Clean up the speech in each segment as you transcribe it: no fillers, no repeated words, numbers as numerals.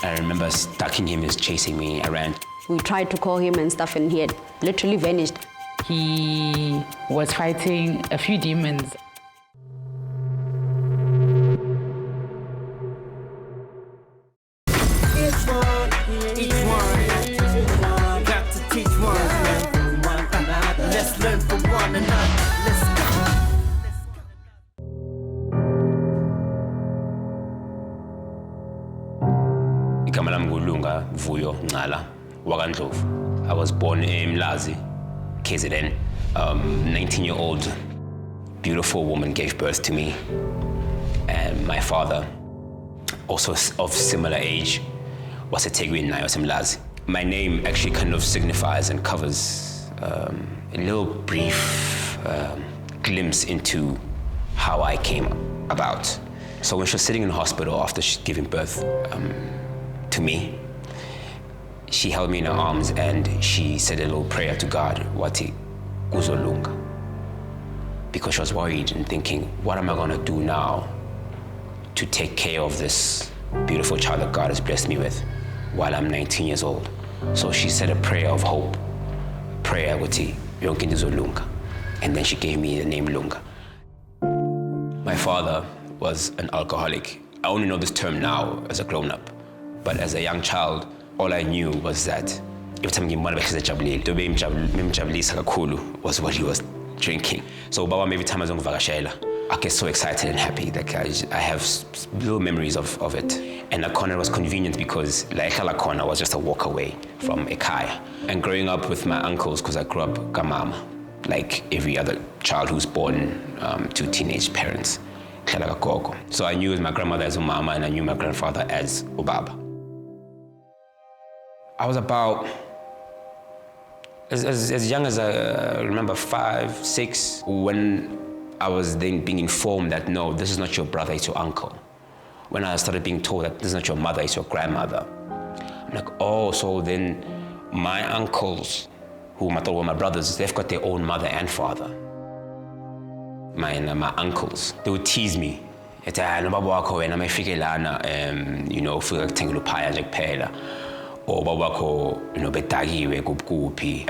I remember stalking him, he was chasing me, I ran. We tried to call him and stuff, and he had literally vanished. He was fighting a few demons. Each one, got to teach one. Let's learn from one another. Let's go. Igama lami nguLunga Ncala waKaNdlovu. I was born in Mlazi, KZN. 19-year-old beautiful woman gave birth to me, and my father, also of similar age, was eThekwini naye waseMlazi. My name actually kind of signifies and covers a little brief glimpse into how I came about. So when she was sitting in the hospital after giving birth to me, she held me in her arms and she said a little prayer to God, Wati Kuzolunga. Because she was worried and thinking, what am I gonna do now to take care of this beautiful child that God has blessed me with while I'm 19 years old? So she said a prayer of hope, prayer Wati Lunga. And then she gave me the name Lunga. My father was an alcoholic. I only know this term now as a grown-up, but as a young child, all I knew was that every time was what he was drinking. So Baba, every time I was on I get so excited and happy. Like I have little memories of it. And Lakona was convenient because like Lakona was just a walk away from Ekaya. And growing up with my uncles, because I grew up Kamama, like every other child who's born to teenage parents. So I knew my grandmother as Umama and I knew my grandfather as Ubaba. I was about, as young as I remember, 5, 6, when I was then being informed that, no, this is not your brother, it's your uncle. When I started being told that this is not your mother, it's your grandmother. I'm like, oh, so then my uncles, who I thought were my brothers, they've got their own mother and father. My uncles, they would tease me. At you know, or at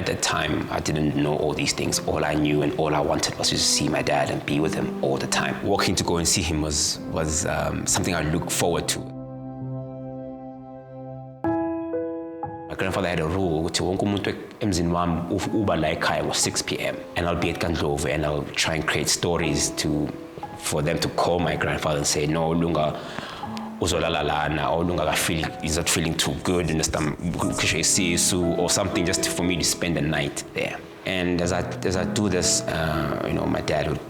that time, I didn't know all these things. All I knew and all I wanted was to see my dad and be with him all the time. Walking to go and see him was something I looked forward to. My grandfather had a rule to was 6 p.m. and I'll be at Kandlove and I'll try and create stories for them to call my grandfather and say, no, Lunga, or Lunga is not feeling too good in the or something, just for me to spend the night there. And as I do this, you know, my dad would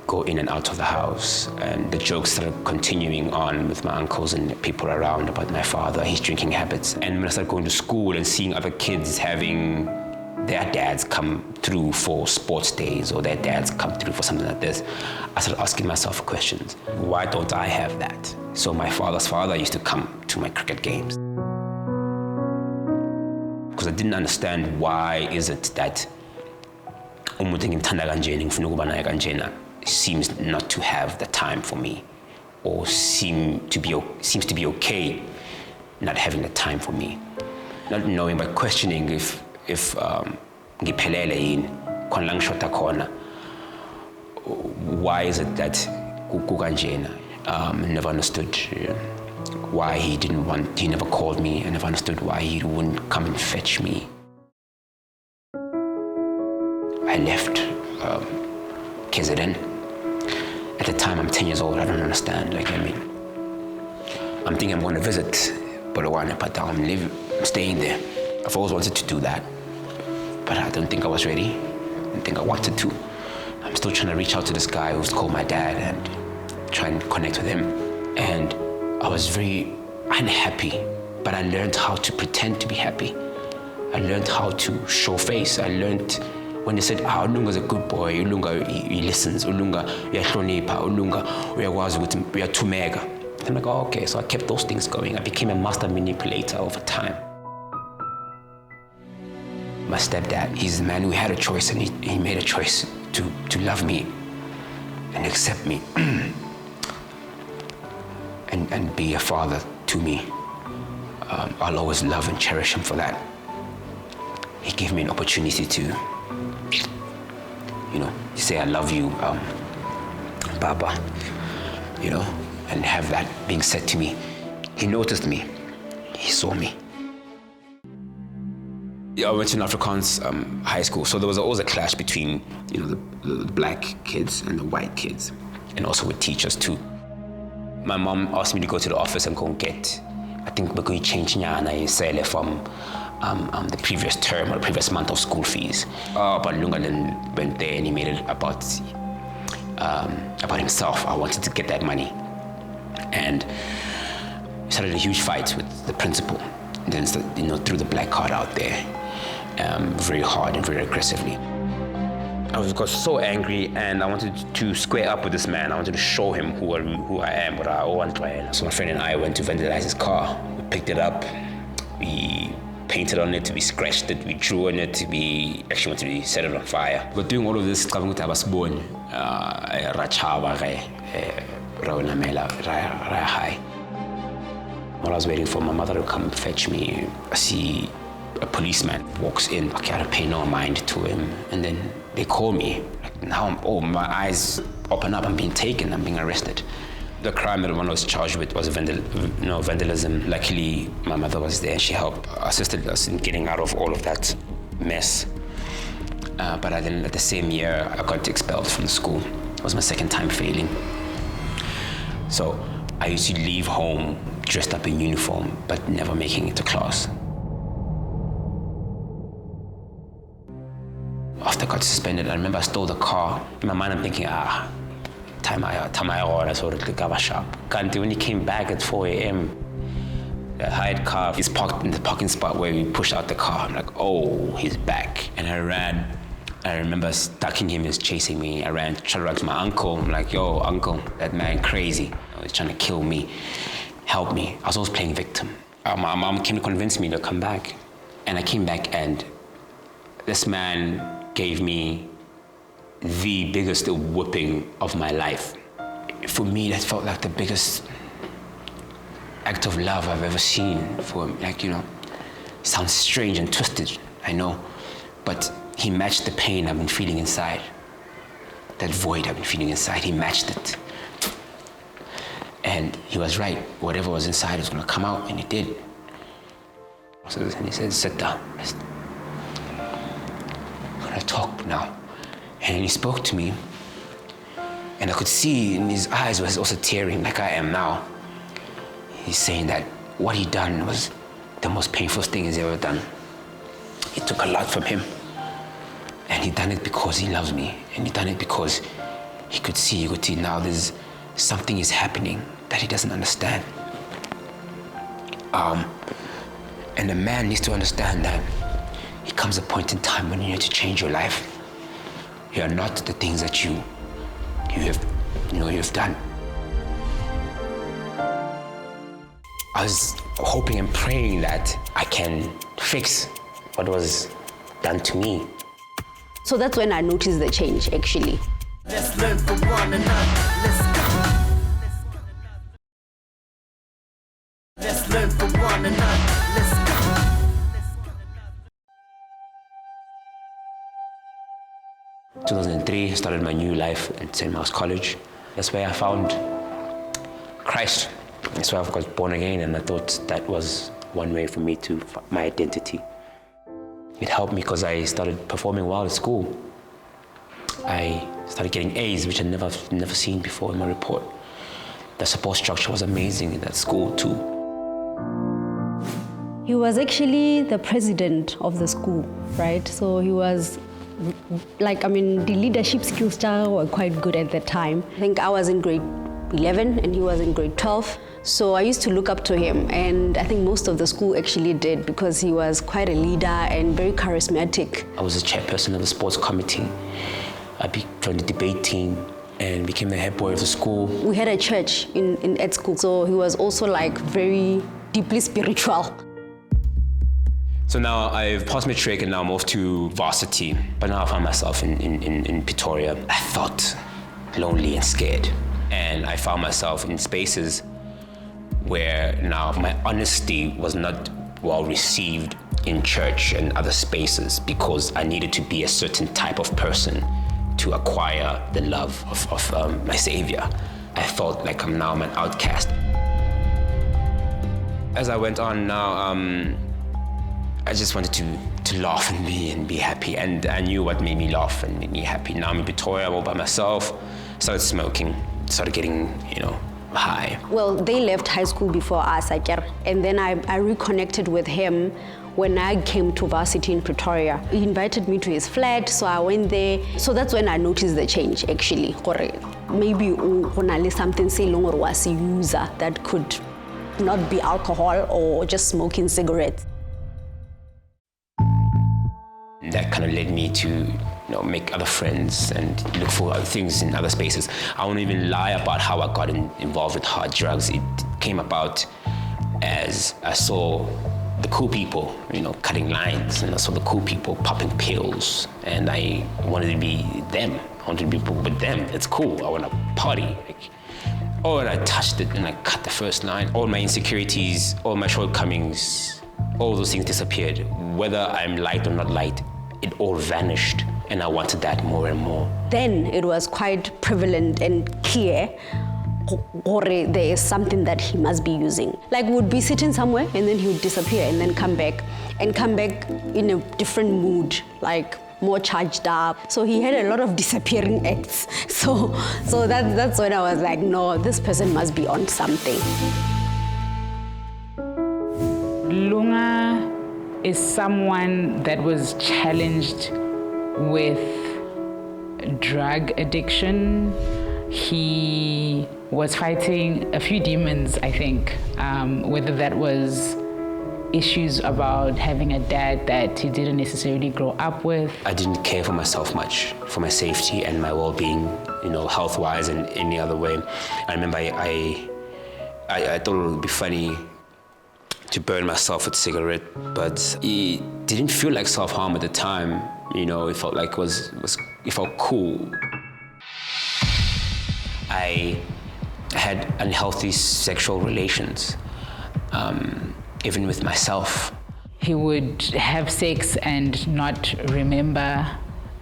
go in and out of the house, and the jokes started continuing on with my uncles and people around about my father, his drinking habits. And when I started going to school and seeing other kids having their dads come through for sports days or their dads come through for something like this, I started asking myself questions. Why don't I have that? So my father's father used to come to my cricket games. Because I didn't understand why is it that seems not to have the time for me, or seems to be okay not having the time for me. Not knowing, but questioning if ngiphelele yini khona la ngishoda khona, why is it that kukanjena. Never understood why he never called me. I never understood why he wouldn't come and fetch me. I left KZN. At the time, I'm 10 years old. I don't understand. Like, I mean, I'm thinking I'm going to visit Polokwane, but I'm staying there. I've always wanted to do that, but I don't think I was ready. I don't think I wanted to. I'm still trying to reach out to this guy who's called my dad and try and connect with him. And I was very unhappy, but I learned how to pretend to be happy. I learned how to show face. I learned when they said, Ulunga's a good boy, Ulunga, he listens, Ulunga, uyahlonipha, Ulunga, uyakwazi ukuthi uyathumeka. I'm like, oh, okay, so I kept those things going. I became a master manipulator over time. My stepdad, he's the man who had a choice, and he made a choice to love me and accept me and be a father to me. I'll always love and cherish him for that. He gave me an opportunity to, say I love you, Papa, and have that being said to me. He noticed me. He saw me. I went to an Afrikaans high school, so there was always a clash between, the black kids and the white kids, and also with teachers too. My mom asked me to go to the office and go and get, I think we're going to change Nyana from the previous term or the previous month of school fees. But Lunga then went there and he made it about himself. I wanted to get that money. And we started a huge fight with the principal. And then, threw the black card out there very hard and very aggressively. I got so angry and I wanted to square up with this man. I wanted to show him who I am. So my friend and I went to vandalize his car. We picked it up, we painted on it, we scratched it, we drew on it, we actually wanted to set it on fire. But doing all of this, I was born While I was waiting for my mother to come fetch me, I see a policeman walks in. Okay, I don't pay no mind to him. And then they call me. Now, my eyes open up. I'm being taken. I'm being arrested. The crime that one was charged with was vandalism. Luckily, my mother was there. She assisted us in getting out of all of that mess. But then at the same year, I got expelled from the school. It was my second time failing. So I used to leave home dressed up in uniform, but never making it to class. After I got suspended, I remember I stole the car. In my mind, I'm thinking, time I saw the cover shop. When he came back at 4 a.m., the hired car is parked in the parking spot where we pushed out the car. I'm like, oh, he's back. And I ran. I remember stalking him, he was chasing me. I tried to run to my uncle. I'm like, yo, uncle, that man crazy. He's trying to kill me. Help me. I was always playing victim. My mom came to convince me to come back. And I came back and this man gave me the biggest whipping of my life. For me, that felt like the biggest act of love I've ever seen for him. Sounds strange and twisted, I know, but he matched the pain I've been feeling inside. That void I've been feeling inside, he matched it. And he was right. Whatever was inside was gonna come out, and it did. And he said, sit down. I'm gonna talk now. And he spoke to me, and I could see in his eyes was also tearing like I am now. He's saying that what he done was the most painful thing he's ever done. It took a lot from him. And he done it because he loves me. And he done it because he could see now there's something is happening that he doesn't understand. And a man needs to understand that it comes a point in time when you need to change your life. You are not the things that you have done. I was hoping and praying that I can fix what was done to me. So that's when I noticed the change, actually. Let's learn from one another. Let's go. Let's learn from one another. Let's go. 2003, I started my new life at St. Mark's College. That's where I found Christ. That's where I got born again, and I thought that was one way for me to find my identity. It helped me because I started performing well at school. I started getting A's, which I'd never seen before in my report. The support structure was amazing in that school too. He was actually the president of the school, right? So he was the leadership skills were quite good at that time. I think I was in grade 11 and he was in grade 12. So I used to look up to him, and I think most of the school actually did, because he was quite a leader and very charismatic. I was the chairperson of the sports committee. I joined the debate team and became the head boy of the school. We had a church at school, so he was also very deeply spiritual. So now I've passed matric and now moved to varsity, but now I found myself in Pretoria. I felt lonely and scared, and I found myself in spaces where now my honesty was not well received in church and other spaces because I needed to be a certain type of person to acquire the love of my Savior. I felt like I'm an outcast. As I went on now, I just wanted to laugh and be happy, and I knew what made me laugh and made me happy. Now I'm in Pretoria all by myself, started smoking, started getting, high. Well, they left high school before us, and then I reconnected with him when I came to varsity in Pretoria. He invited me to his flat, so I went there. So that's when I noticed the change, actually. Maybe something say longer was a user that could not be alcohol or just smoking cigarettes. That kind of led me to make other friends and look for other things in other spaces. I won't even lie about how I got involved with hard drugs. It came about as I saw the cool people, cutting lines, and I saw the cool people popping pills, and I wanted to be them. I wanted to be with them. It's cool. I want to party. And I touched it and I cut the first line. All my insecurities, all my shortcomings, all those things disappeared. Whether I'm light or not light, it all vanished, and I wanted that more and more. Then it was quite prevalent and clear there is something that he must be using. Like, would be sitting somewhere and then he would disappear and then come back in a different mood, like more charged up. So he had a lot of disappearing acts. So that's when I was like, no, this person must be on something. Lunga is someone that was challenged with drug addiction. He was fighting a few demons, I think, whether that was issues about having a dad that he didn't necessarily grow up with. I didn't care for myself much, for my safety and my well-being, health-wise and any other way. I remember I thought it would be funny to burn myself with a cigarette, but it didn't feel like self-harm at the time. It felt like it felt cool. I had unhealthy sexual relations, even with myself. He would have sex and not remember,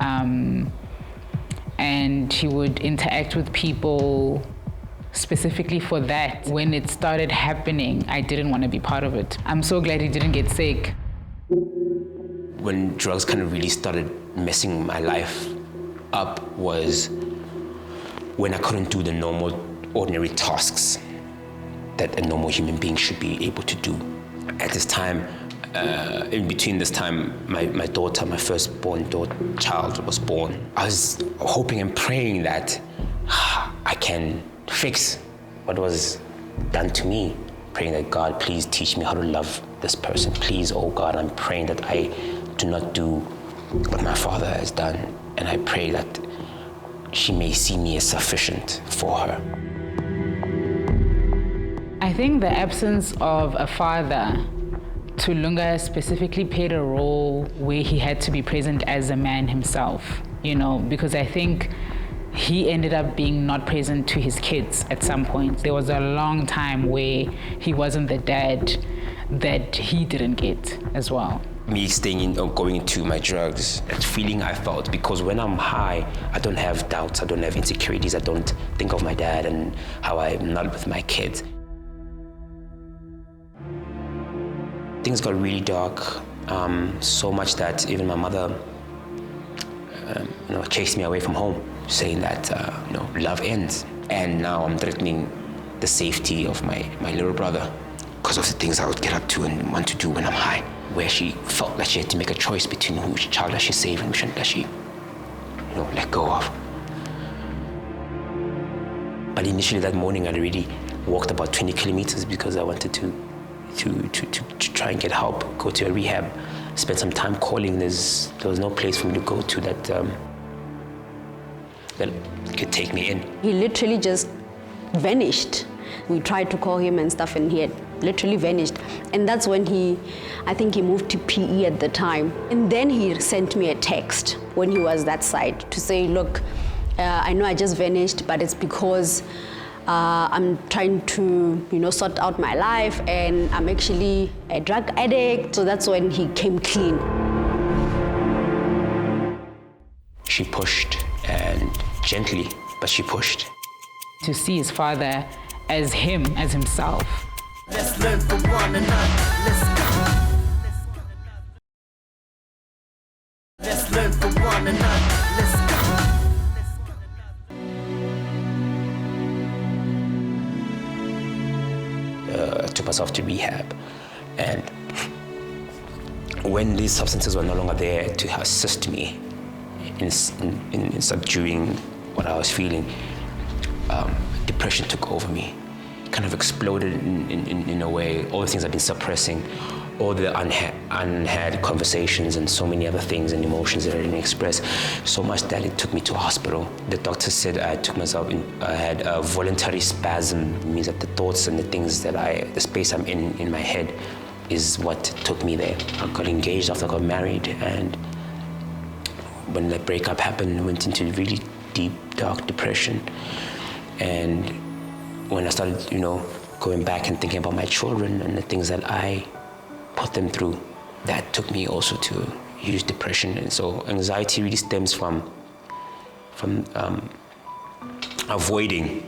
and he would interact with people specifically for that. When it started happening, I didn't want to be part of it. I'm so glad he didn't get sick. When drugs kind of really started messing my life up was when I couldn't do the normal, ordinary tasks that a normal human being should be able to do. At this time, in between this time, my daughter, my firstborn child was born. I was hoping and praying that I can fix what was done to me. Praying that, God, please teach me how to love this person. Please, oh God, I'm praying that I do not do what my father has done. And I pray that she may see me as sufficient for her. I think the absence of a father to Lunga specifically played a role where he had to be present as a man himself, because I think he ended up being not present to his kids at some point. There was a long time where he wasn't the dad that he didn't get as well. Me staying in or going into my drugs, that feeling I felt, because when I'm high, I don't have doubts, I don't have insecurities, I don't think of my dad and how I'm not with my kids. Things got really dark, so much that even my mother chased me away from home, saying that love ends. And now I'm threatening the safety of my little brother because of the things I would get up to and want to do when I'm high, where she felt like she had to make a choice between which child does she save and which one does she let go of. But initially that morning I'd already walked about 20 kilometers because I wanted to try and get help, go to a rehab, spend some time calling. There was no place for me to go to that could take me in. He literally just vanished. We tried to call him and stuff, and he had literally vanished. And that's when I think he moved to PE at the time. And then he sent me a text when he was that side to say, look, I know I just vanished, but it's because I'm trying to, sort out my life, and I'm actually a drug addict. So that's when he came clean. She pushed, and gently, but she pushed. To see his father as him, as himself. Let's learn from one another. Let's go. Let's learn from one another. Let's go. I took myself to rehab, and when these substances were no longer there to assist me in subduing what I was feeling, depression took over me. It kind of exploded in a way. All the things I've been suppressing, all the unhad conversations and so many other things and emotions that I didn't express, so much that it took me to a hospital. The doctor said I had a voluntary spasm. It means that the thoughts and the things that the space I'm in my head is what took me there. I got engaged after I got married, and when the breakup happened, I went into really deep, dark depression. And when I started, going back and thinking about my children and the things that I put them through, that took me also to huge depression. And so anxiety really stems from avoiding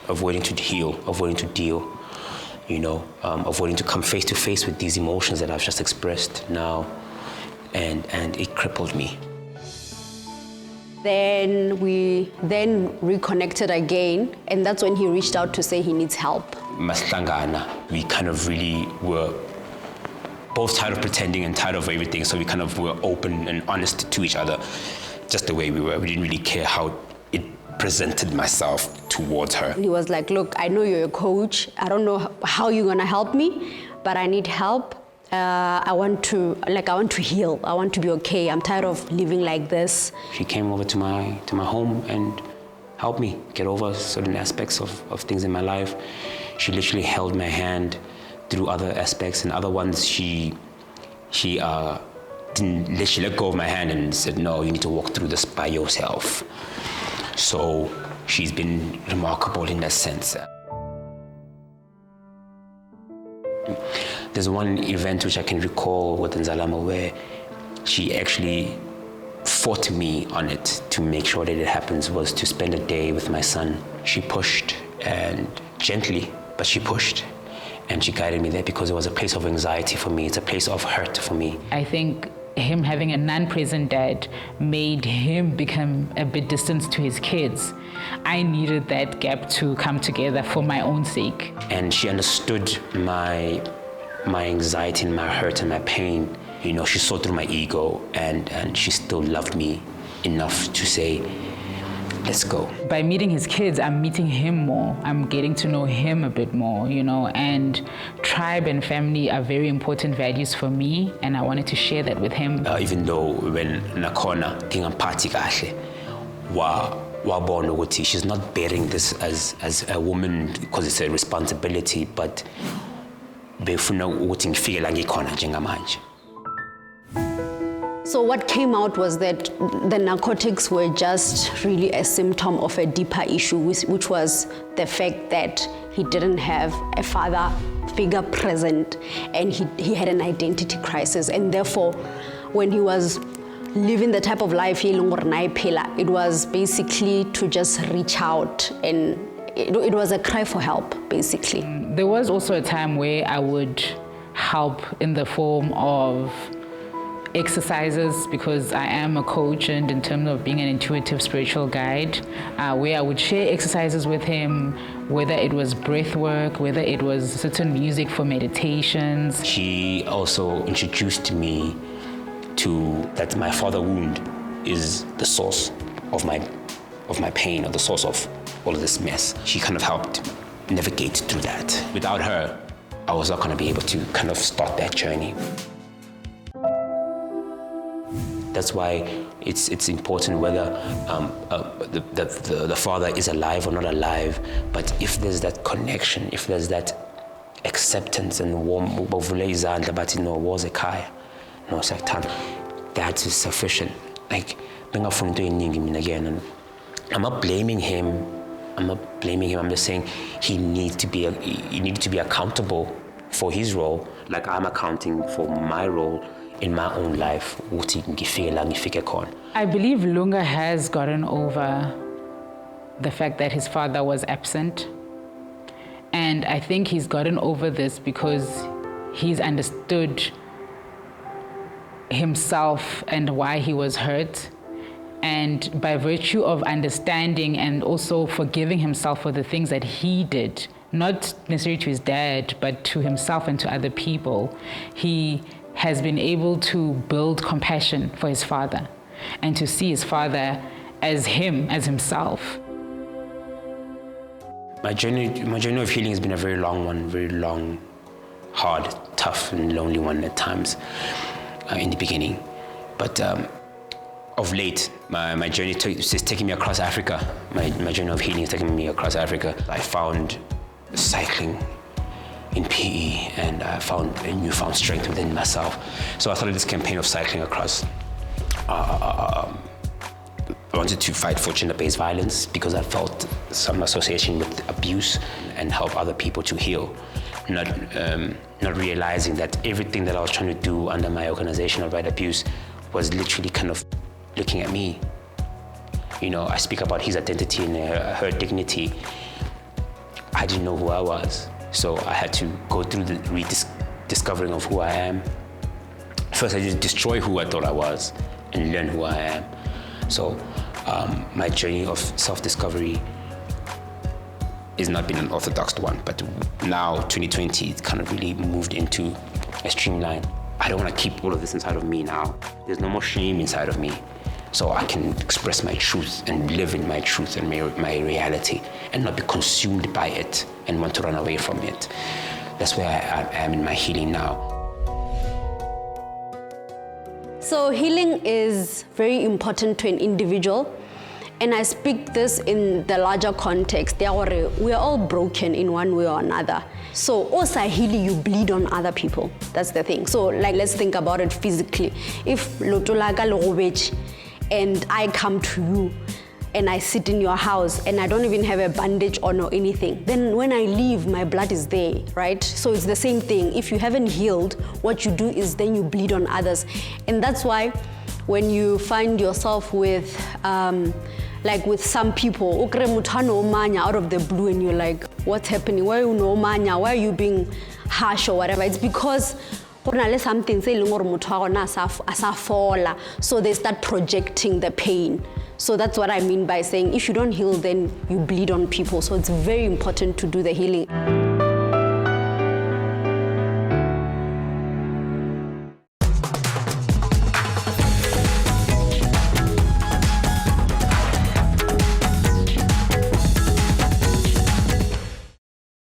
to heal, avoiding to deal, avoiding to come face to face with these emotions that I've just expressed now, and it crippled me. Then we reconnected again, and that's when he reached out to say he needs help. Mastangana, we kind of really were both tired of pretending and tired of everything, so we kind of were open and honest to each other, just the way we were. We didn't really care how it presented myself towards her. He was like, look, I know you're a coach. I don't know how you're gonna help me, but I need help. I want to heal. I want to be okay. I'm tired of living like this. She came over to my home and helped me get over certain aspects of things in my life. She literally held my hand through other aspects, and other ones she didn't literally let go of my hand and said, no, you need to walk through this by yourself. So she's been remarkable in that sense. There's one event which I can recall with Nzalama where she actually fought me on it to make sure that it happens, was to spend a day with my son. She pushed, and gently, but she pushed. And she guided me there because it was a place of anxiety for me. It's a place of hurt for me. I think him having a non-present dad made him become a bit distant to his kids. I needed that gap to come together for my own sake. And she understood my anxiety and my hurt and my pain. She saw through my ego, and she still loved me enough to say, let's go. By meeting his kids, I'm meeting him more. I'm getting to know him a bit more, and tribe and family are very important values for me, and I wanted to share that with him. Even though when nakhona tingamphathi kahle, wabona ukuthi she's not bearing this as a woman because it's a responsibility, but befuna ukuthi ngifike la ngikhona njengamanje. So what came out was that the narcotics were just really a symptom of a deeper issue, which was the fact that he didn't have a father figure present, and he had an identity crisis. And therefore, when he was living the type of life it was basically to just reach out, and it was a cry for help, basically. There was also a time where I would help in the form of exercises, because I am a coach, and in terms of being an intuitive spiritual guide, where I would share exercises with him, whether it was breath work, whether it was certain music for meditations. She also introduced me to that my father wound is the source of my pain, or the source of all of this mess. She kind of helped navigate through that. Without her, I was not going to be able to kind of start that journey. That's why it's important whether the father is alive or not alive. But if there's that connection, if there's that acceptance and warm, that is sufficient. Like, I'm not blaming him I'm not blaming him. I'm just saying he needed to be accountable for his role, like I'm accounting for my role in my own life. I believe Lunga has gotten over the fact that his father was absent. And I think he's gotten over this because he's understood himself and why he was hurt. And by virtue of understanding and also forgiving himself for the things that he did, not necessarily to his dad, but to himself and to other people, he has been able to build compassion for his father and to see his father as him, as himself. My journey of healing has been a very long one, very long, hard, tough, and lonely one at times in the beginning. But of late, my journey is taking me across Africa. My journey of healing is taking me across Africa. I found cycling in PE, and I found a newfound strength within myself. So I started this campaign of cycling across. I wanted to fight for gender-based violence because I felt some association with abuse and help other people to heal. Not realizing that everything that I was trying to do under my organization of Right Abuse was literally kind of looking at me. You know, I speak about his identity and her dignity. I didn't know who I was. So I had to go through the rediscovering of who I am. First, I just destroy who I thought I was and learn who I am. So my journey of self-discovery has not been an orthodox one, but now, 2020, it's kind of really moved into a streamline. I don't want to keep all of this inside of me now. There's no more shame inside of me. So I can express my truth and live in my truth and my reality and not be consumed by it and want to run away from it. That's where I am in my healing now. So healing is very important to an individual. And I speak this in the larger context. We are all broken in one way or another. So also healing, you bleed on other people. That's the thing. So like, let's think about it physically. If and I come to you and I sit in your house and I don't even have a bandage on or anything, then when I leave, my blood is there, right? So it's the same thing. If you haven't healed, what you do is then you bleed on others. And that's why when you find yourself with, like with some people, out of the blue, and you're like, what's happening? Why are you being harsh or whatever? It's because something so they start projecting the pain. So that's what I mean by saying if you don't heal, then you bleed on people. So it's very important to do the healing.